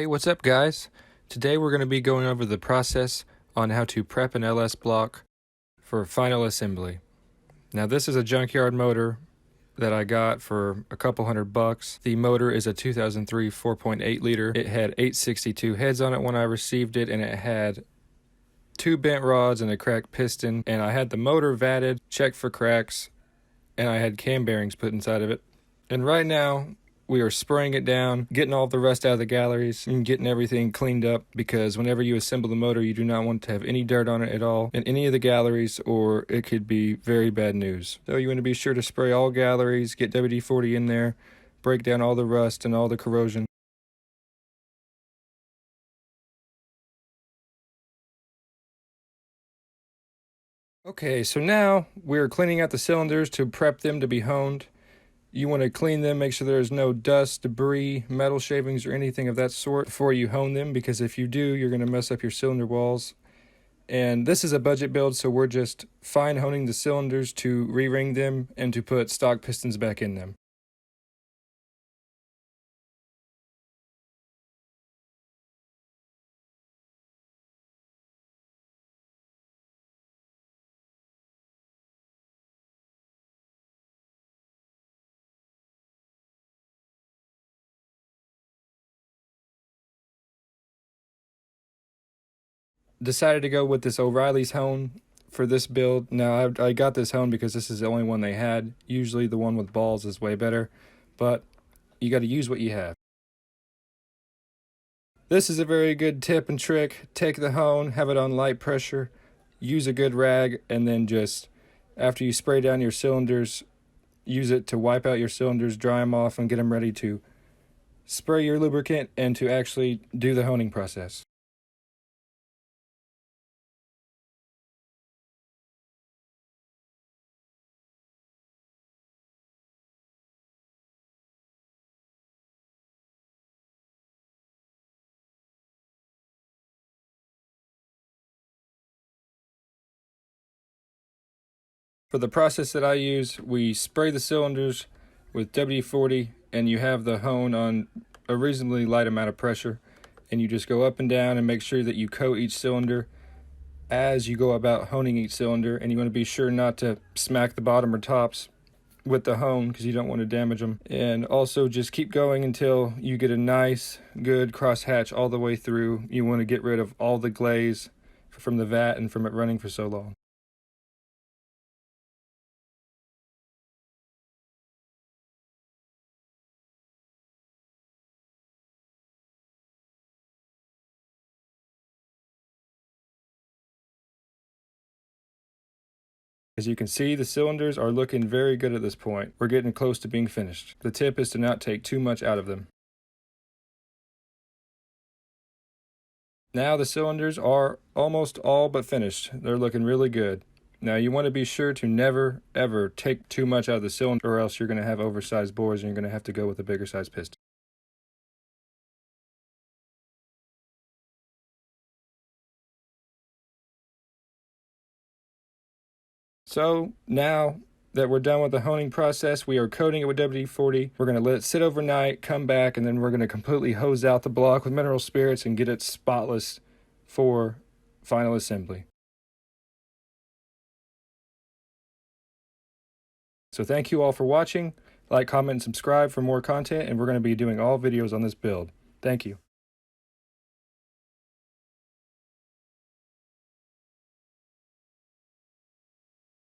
Hey, what's up guys? Today we're going to be going over the process on how to prep an LS block for final assembly. Now this is a junkyard motor that I got for a couple $100. The motor is a 2003 4.8 liter. It had 862 heads on it when I received it, and it had 2 bent rods and a cracked piston, and I had the motor vatted, checked for cracks, and I had cam bearings put inside of it. And right now we are spraying it down, getting all the rust out of the galleries, and getting everything cleaned up, because whenever you assemble the motor, you do not want to have any dirt on it at all in any of the galleries, or it could be very bad news. So you want to be sure to spray all galleries, get WD-40 in there, break down all the rust and all the corrosion. Okay, so now we're cleaning out the cylinders to prep them to be honed. You want to clean them, make sure there's no dust, debris, metal shavings, or anything of that sort before you hone them, because if you do, you're going to mess up your cylinder walls. And this is a budget build, so we're just fine honing the cylinders to re-ring them and to put stock pistons back in them. Decided to go with this O'Reilly's hone for this build. Now, I got this hone because this is the only one they had. Usually the one with balls is way better, but you got to use what you have. This is a very good tip and trick. Take the hone, have it on light pressure, use a good rag, and then just, after you spray down your cylinders, use it to wipe out your cylinders, dry them off, and get them ready to spray your lubricant and to actually do the honing process. For the process that I use, we spray the cylinders with WD-40, and you have the hone on a reasonably light amount of pressure, and you just go up and down and make sure that you coat each cylinder as you go about honing each cylinder. And you want to be sure not to smack the bottom or tops with the hone, because you don't want to damage them. And also just keep going until you get a nice good cross hatch all the way through. You want to get rid of all the glaze from the vat and from it running for so long. As you can see, the cylinders are looking very good at this point. We're getting close to being finished. The tip is to not take too much out of them. Now the cylinders are almost all but finished. They're looking really good. Now you want to be sure to never ever take too much out of the cylinder, or else you're going to have oversized bores and you're going to have to go with a bigger size piston. So now that we're done with the honing process, we are coating it with WD-40. We're going to let it sit overnight, come back, and then we're going to completely hose out the block with mineral spirits and get it spotless for final assembly. So thank you all for watching. Like, comment, and subscribe for more content, and we're going to be doing all videos on this build. Thank you.